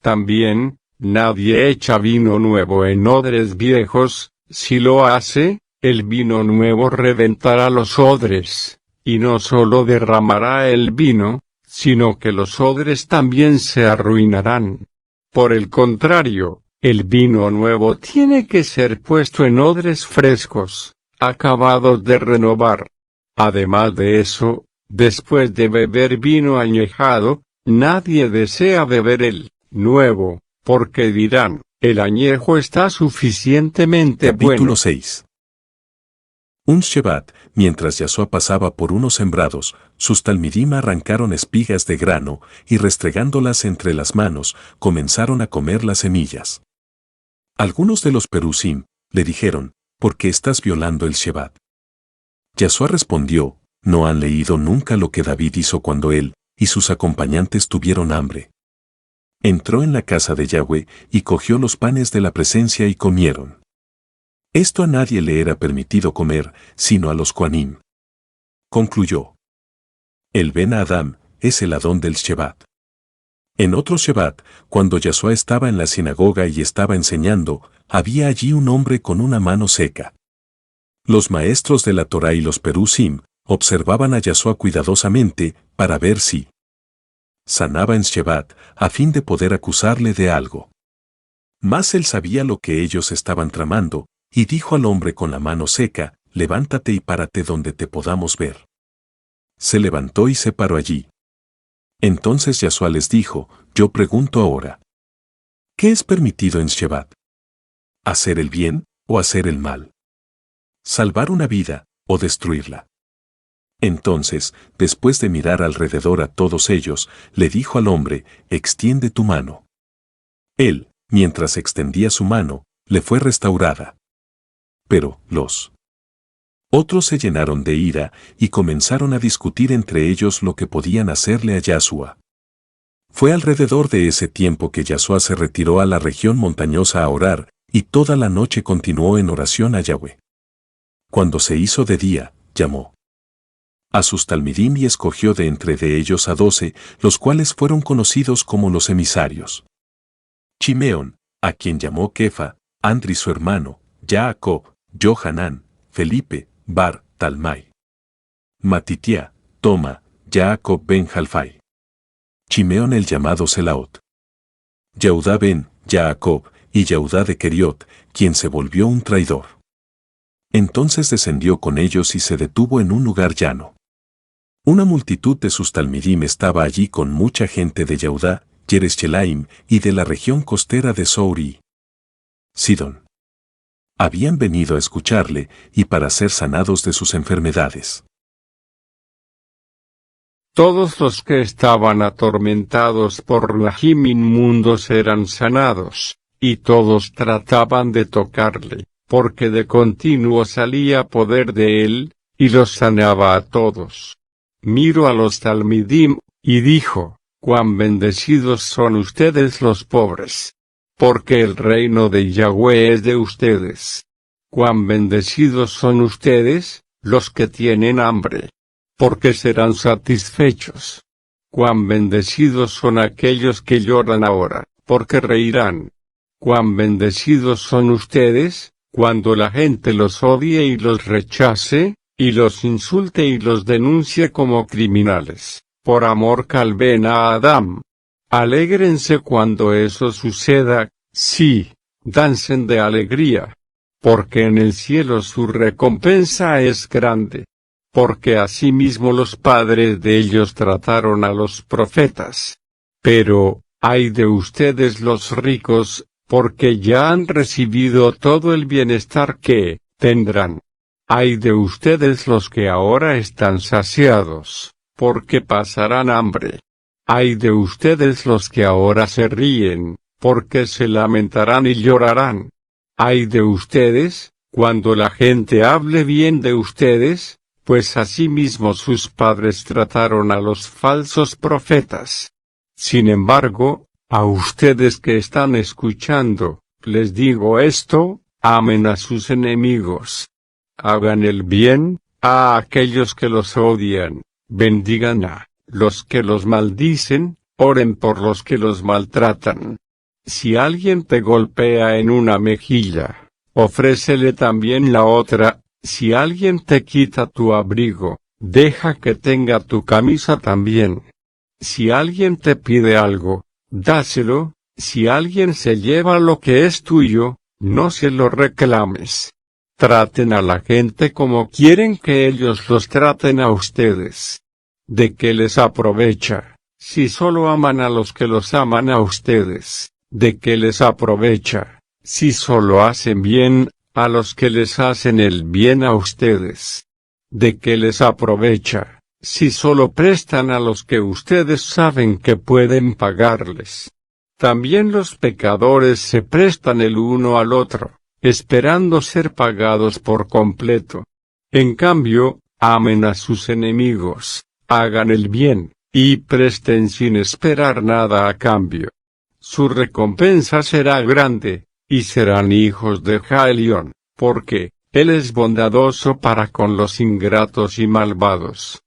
También, nadie echa vino nuevo en odres viejos, si lo hace, el vino nuevo reventará los odres, y no solo derramará el vino, sino que los odres también se arruinarán. Por el contrario, el vino nuevo tiene que ser puesto en odres frescos, acabados de renovar. Además de eso, después de beber vino añejado, nadie desea beber el nuevo, porque dirán, el añejo está suficientemente Capítulo bueno. 6. Un Shevat, mientras Yahshua pasaba por unos sembrados, sus talmidim arrancaron espigas de grano, y restregándolas entre las manos, comenzaron a comer las semillas. Algunos de los perusim le dijeron, ¿por qué estás violando el Shevat? Yahshua respondió, ¿no han leído nunca lo que David hizo cuando él y sus acompañantes tuvieron hambre? Entró en la casa de Yahweh y cogió los panes de la presencia y comieron. Esto a nadie le era permitido comer, sino a los Kohanim. Concluyó. El Ben Adam es el Adón del Shevat. En otro Shevat, cuando Yahshua estaba en la sinagoga y estaba enseñando, había allí un hombre con una mano seca. Los maestros de la Torá y los perusim observaban a Yahshua cuidadosamente para ver si sanaba en Shevat, a fin de poder acusarle de algo. Mas él sabía lo que ellos estaban tramando, y dijo al hombre con la mano seca, levántate y párate donde te podamos ver. Se levantó y se paró allí. Entonces Yahshua les dijo, yo pregunto ahora, ¿qué es permitido en Shevat? ¿Hacer el bien o hacer el mal? ¿Salvar una vida o destruirla? Entonces, después de mirar alrededor a todos ellos, le dijo al hombre, extiende tu mano. Él, mientras extendía su mano, le fue restaurada. Pero, los otros se llenaron de ira y comenzaron a discutir entre ellos lo que podían hacerle a Yahshua. Fue alrededor de ese tiempo que Yahshua se retiró a la región montañosa a orar, y toda la noche continuó en oración a Yahweh. Cuando se hizo de día, llamó a sus talmidim y escogió de entre de ellos a 12, los cuales fueron conocidos como los emisarios. Chimeón, a quien llamó Kefa, Andri su hermano, Jacob, Johanán, Felipe, Bar, Talmai, Matitiá, Toma, Jacob ben Jalfai. Chimeón el llamado Selaot. Yehudá ben Jacob y Yehudá de Keriot, quien se volvió un traidor. Entonces descendió con ellos y se detuvo en un lugar llano. Una multitud de sus talmidim estaba allí con mucha gente de Yehudá, Jerusalén y de la región costera de Sour y Sidón. Habían venido a escucharle y para ser sanados de sus enfermedades. Todos los que estaban atormentados por Rahim inmundos eran sanados, y todos trataban de tocarle, porque de continuo salía poder de él, y los sanaba a todos. Miró a los talmidim, y dijo, cuán bendecidos son ustedes los pobres, porque el reino de Yahweh es de ustedes. Cuán bendecidos son ustedes, los que tienen hambre, porque serán satisfechos. Cuán bendecidos son aquellos que lloran ahora, porque reirán. Cuán bendecidos son ustedes, cuando la gente los odie y los rechace, y los insulte y los denuncie como criminales, por amor al Ben Adam. Alégrense cuando eso suceda, sí, dancen de alegría, porque en el cielo su recompensa es grande. Porque asimismo los padres de ellos trataron a los profetas. Pero, ay de ustedes los ricos, porque ya han recibido todo el bienestar que tendrán. Ay de ustedes los que ahora están saciados, porque pasarán hambre. Ay de ustedes los que ahora se ríen, porque se lamentarán y llorarán. Ay de ustedes, cuando la gente hable bien de ustedes, pues asimismo sus padres trataron a los falsos profetas. Sin embargo, a ustedes que están escuchando, les digo esto, amen a sus enemigos. Hagan el bien a aquellos que los odian, bendigan a los que los maldicen, oren por los que los maltratan. Si alguien te golpea en una mejilla, ofrécele también la otra. Si alguien te quita tu abrigo, deja que tenga tu camisa también. Si alguien te pide algo, dáselo. Si alguien se lleva lo que es tuyo, no se lo reclames. Traten a la gente como quieren que ellos los traten a ustedes. ¿De qué les aprovecha, si solo aman a los que los aman a ustedes? ¿De qué les aprovecha, si solo hacen bien a los que les hacen el bien a ustedes? ¿De qué les aprovecha, si solo prestan a los que ustedes saben que pueden pagarles? También los pecadores se prestan el uno al otro, esperando ser pagados por completo. En cambio, amen a sus enemigos, hagan el bien, y presten sin esperar nada a cambio. Su recompensa será grande, y serán hijos de Jaelión, porque Él es bondadoso para con los ingratos y malvados.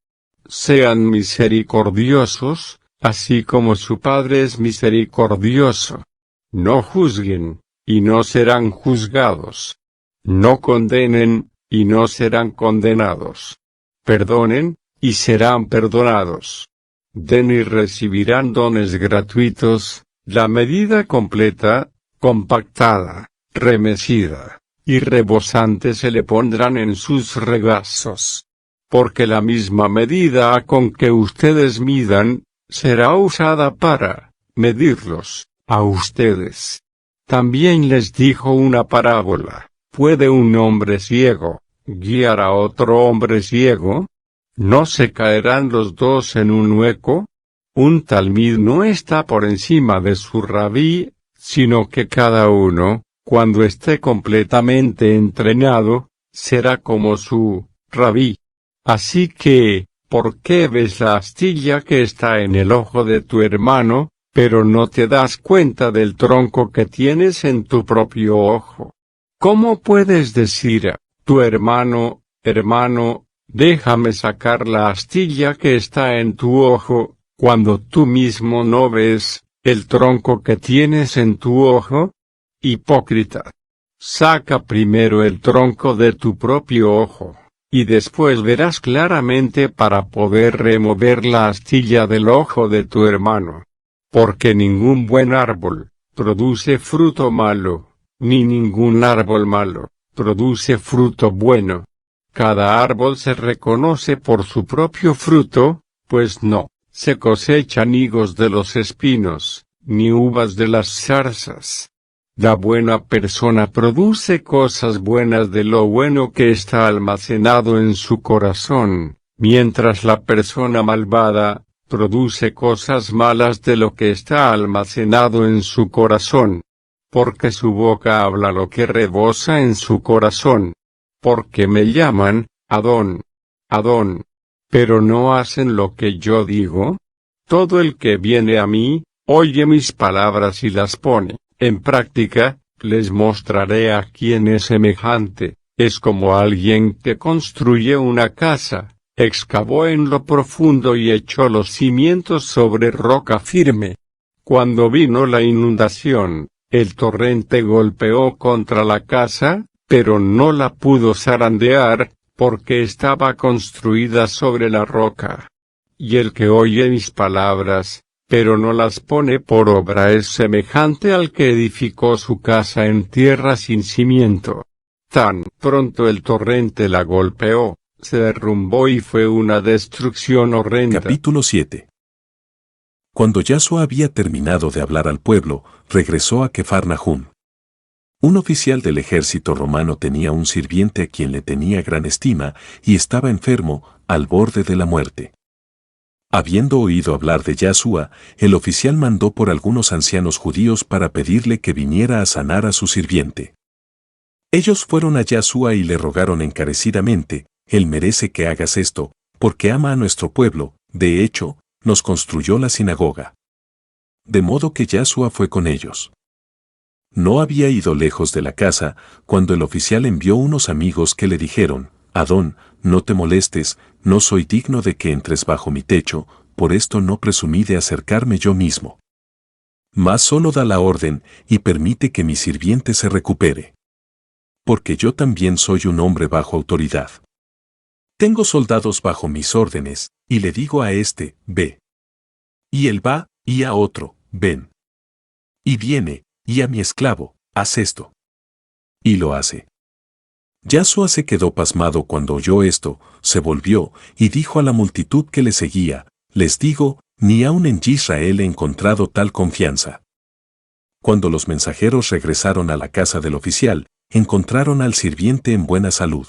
Sean misericordiosos, así como su Padre es misericordioso. No juzguen, y no serán juzgados. No condenen, y no serán condenados. Perdonen, y serán perdonados. Den y recibirán dones gratuitos, la medida completa, compactada, remecida, y rebosante se le pondrán en sus regazos. Porque la misma medida con que ustedes midan, será usada para medirlos a ustedes. También les dijo una parábola: ¿puede un hombre ciego guiar a otro hombre ciego? ¿No se caerán los dos en un hueco? Un talmid no está por encima de su rabí, sino que cada uno, cuando esté completamente entrenado, será como su rabí. Así que, ¿por qué ves la astilla que está en el ojo de tu hermano, pero no te das cuenta del tronco que tienes en tu propio ojo? ¿Cómo puedes decir a tu hermano, hermano, déjame sacar la astilla que está en tu ojo, cuando tú mismo no ves el tronco que tienes en tu ojo? Hipócrita. Saca primero el tronco de tu propio ojo, y después verás claramente para poder remover la astilla del ojo de tu hermano. Porque ningún buen árbol produce fruto malo, ni ningún árbol malo produce fruto bueno. Cada árbol se reconoce por su propio fruto, pues no se cosechan higos de los espinos, ni uvas de las zarzas. La buena persona produce cosas buenas de lo bueno que está almacenado en su corazón, mientras la persona malvada produce cosas malas de lo que está almacenado en su corazón. Porque su boca habla lo que rebosa en su corazón. Porque me llaman Adón, Adón, pero no hacen lo que yo digo. Todo el que viene a mí, oye mis palabras y las pone en práctica, les mostraré a quién es semejante. Es como alguien que construye una casa, excavó en lo profundo y echó los cimientos sobre roca firme. Cuando vino la inundación, el torrente golpeó contra la casa, pero no la pudo zarandear, porque estaba construida sobre la roca. Y el que oye mis palabras, pero no las pone por obra, es semejante al que edificó su casa en tierra sin cimiento. Tan pronto el torrente la golpeó, se derrumbó y fue una destrucción horrenda. Capítulo 7. Cuando Yasua había terminado de hablar al pueblo, regresó a Cafarnaúm. Un oficial del ejército romano tenía un sirviente a quien le tenía gran estima, y estaba enfermo, al borde de la muerte. Habiendo oído hablar de Yasua, el oficial mandó por algunos ancianos judíos para pedirle que viniera a sanar a su sirviente. Ellos fueron a Yasua y le rogaron encarecidamente: él merece que hagas esto, porque ama a nuestro pueblo, de hecho, nos construyó la sinagoga. De modo que Yasua fue con ellos. No había ido lejos de la casa cuando el oficial envió unos amigos que le dijeron: Adón, no te molestes, no soy digno de que entres bajo mi techo, por esto no presumí de acercarme yo mismo. Mas solo da la orden y permite que mi sirviente se recupere. Porque yo también soy un hombre bajo autoridad. Tengo soldados bajo mis órdenes, y le digo a este, ve. Y él va, y a otro, ven. Y viene, y a mi esclavo, haz esto. Y lo hace. Yasua se quedó pasmado cuando oyó esto, se volvió, y dijo a la multitud que le seguía: les digo, ni aun en Israel he encontrado tal confianza. Cuando los mensajeros regresaron a la casa del oficial, encontraron al sirviente en buena salud.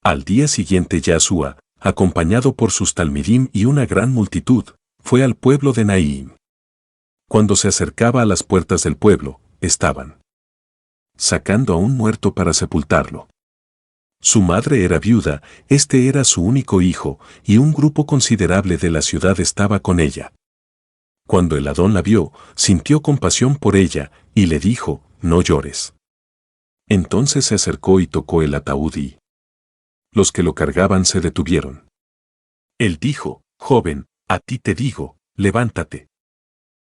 Al día siguiente Yasua, acompañado por sus talmidim y una gran multitud, fue al pueblo de Naim. Cuando se acercaba a las puertas del pueblo, estaban sacando a un muerto para sepultarlo. Su madre era viuda, este era su único hijo, y un grupo considerable de la ciudad estaba con ella. Cuando el Adón la vio, sintió compasión por ella, y le dijo: no llores. Entonces se acercó y tocó el ataúd y los que lo cargaban se detuvieron. Él dijo: joven, a ti te digo, levántate.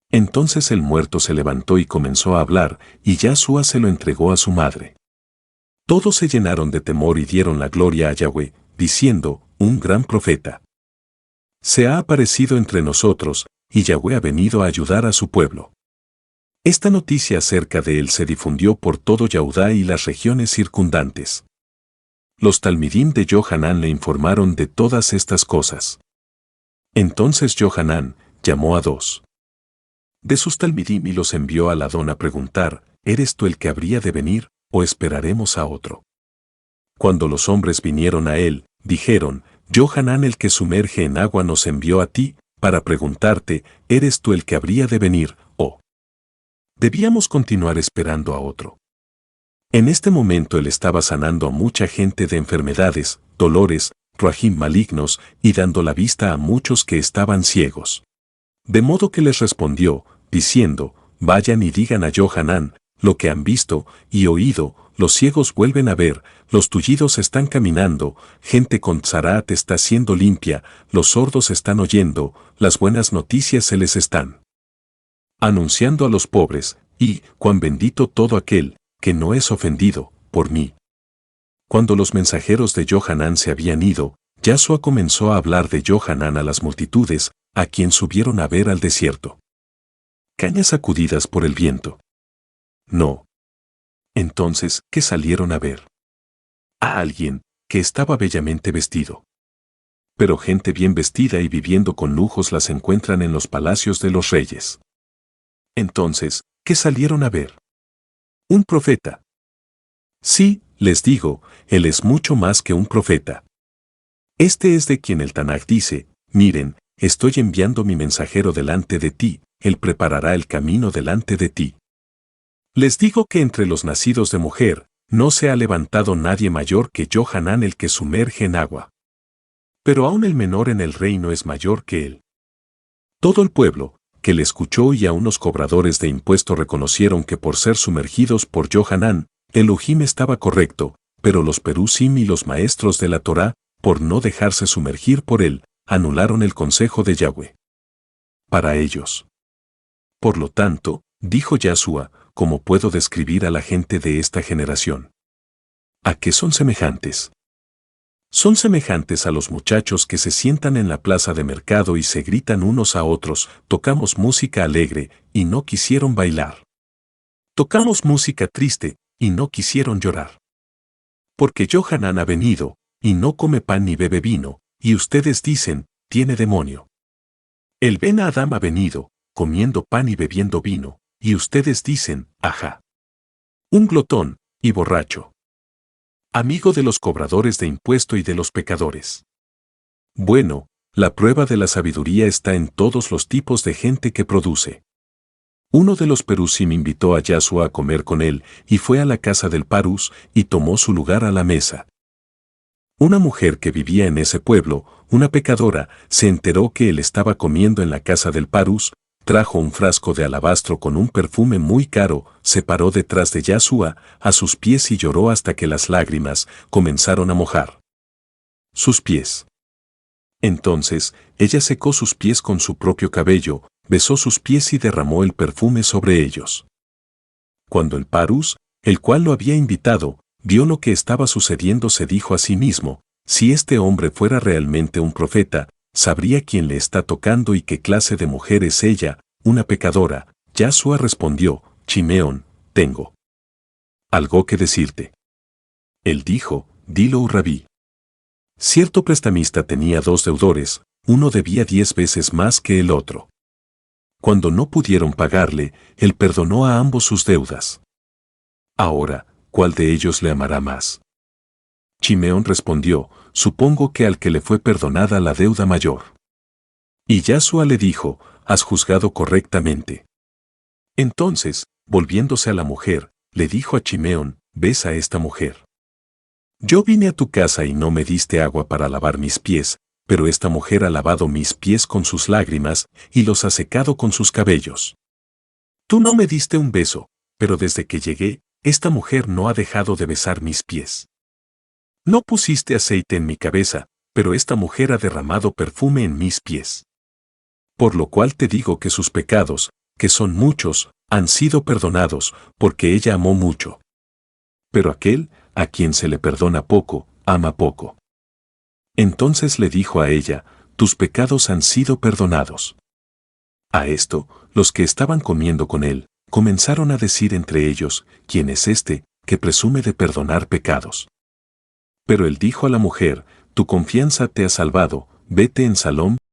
Entonces el muerto se levantó y comenzó a hablar, y Yasua se lo entregó a su madre. Todos se llenaron de temor y dieron la gloria a Yahweh, diciendo: un gran profeta se ha aparecido entre nosotros, y Yahweh ha venido a ayudar a su pueblo. Esta noticia acerca de él se difundió por todo Yahudá y las regiones circundantes. Los talmidim de Johanán le informaron de todas estas cosas. Entonces Johanán llamó a 2 de sus talmidim y los envió al Adón a preguntar: ¿eres tú el que habría de venir, o esperaremos a otro? Cuando los hombres vinieron a él, dijeron: Johanán el que sumerge en agua nos envió a ti, para preguntarte: ¿eres tú el que habría de venir, o debíamos continuar esperando a otro? En este momento él estaba sanando a mucha gente de enfermedades, dolores, ruajim malignos, y dando la vista a muchos que estaban ciegos. De modo que les respondió, diciendo: vayan y digan a Johanán lo que han visto y oído: los ciegos vuelven a ver, los tullidos están caminando, gente con tzarat está siendo limpia, los sordos están oyendo, las buenas noticias se les están anunciando a los pobres, y cuán bendito todo aquel que no es ofendido por mí. Cuando los mensajeros de Johanán se habían ido, Yasua comenzó a hablar de Johanán a las multitudes, a quien subieron a ver al desierto. Cañas sacudidas por el viento. No. Entonces, ¿qué salieron a ver? A alguien que estaba bellamente vestido. Pero gente bien vestida y viviendo con lujos las encuentran en los palacios de los reyes. Entonces, ¿qué salieron a ver? Un profeta. Sí, les digo, él es mucho más que un profeta. Este es de quien el Tanaj dice: miren, estoy enviando mi mensajero delante de ti, él preparará el camino delante de ti. Les digo que entre los nacidos de mujer, no se ha levantado nadie mayor que Johanán el que sumerge en agua. Pero aún el menor en el reino es mayor que él. Todo el pueblo, que le escuchó, y aun los cobradores de impuesto reconocieron que por ser sumergidos por Johanán, Elohim estaba correcto, pero los perusim y los maestros de la Torá, por no dejarse sumergir por él, anularon el consejo de Yahweh para ellos. Por lo tanto, dijo Yasua: ¿cómo puedo describir a la gente de esta generación? ¿A qué son semejantes? Son semejantes a los muchachos que se sientan en la plaza de mercado y se gritan unos a otros: tocamos música alegre, y no quisieron bailar. Tocamos música triste, y no quisieron llorar. Porque Johanán ha venido, y no come pan ni bebe vino, y ustedes dicen: tiene demonio. El Ben Adam ha venido, comiendo pan y bebiendo vino, y ustedes dicen: ajá. Un glotón y borracho. Amigo de los cobradores de impuesto y de los pecadores. Bueno, la prueba de la sabiduría está en todos los tipos de gente que produce. Uno de los perusim invitó a Yasua a comer con él, y fue a la casa del parus, y tomó su lugar a la mesa. Una mujer que vivía en ese pueblo, una pecadora, se enteró que él estaba comiendo en la casa del parus, trajo un frasco de alabastro con un perfume muy caro, se paró detrás de Yashua, a sus pies y lloró hasta que las lágrimas comenzaron a mojar sus pies. Entonces, ella secó sus pies con su propio cabello, besó sus pies y derramó el perfume sobre ellos. Cuando el Parus, el cual lo había invitado, vio lo que estaba sucediendo, se dijo a sí mismo: si este hombre fuera realmente un profeta, sabría quién le está tocando y qué clase de mujer es ella, una pecadora. Yashua respondió: Chimeón, tengo algo que decirte. Él dijo: dilo, Rabí. Cierto prestamista tenía 2 deudores, uno debía 10 veces más que el otro. Cuando no pudieron pagarle, él perdonó a ambos sus deudas. Ahora, ¿cuál de ellos le amará más? Chimeón respondió: supongo que al que le fue perdonada la deuda mayor. Y Yashua le dijo: has juzgado correctamente. Entonces, volviéndose a la mujer, le dijo a Chimeón: ves a esta mujer. Yo vine a tu casa y no me diste agua para lavar mis pies, pero esta mujer ha lavado mis pies con sus lágrimas y los ha secado con sus cabellos. Tú no me diste un beso, pero desde que llegué, esta mujer no ha dejado de besar mis pies. No pusiste aceite en mi cabeza, pero esta mujer ha derramado perfume en mis pies. Por lo cual te digo que sus pecados, que son muchos, han sido perdonados, porque ella amó mucho. Pero aquel, a quien se le perdona poco, ama poco. Entonces le dijo a ella: tus pecados han sido perdonados. A esto, los que estaban comiendo con él, comenzaron a decir entre ellos: ¿quién es este, que presume de perdonar pecados? Pero él dijo a la mujer: tu confianza te ha salvado, vete en Salom.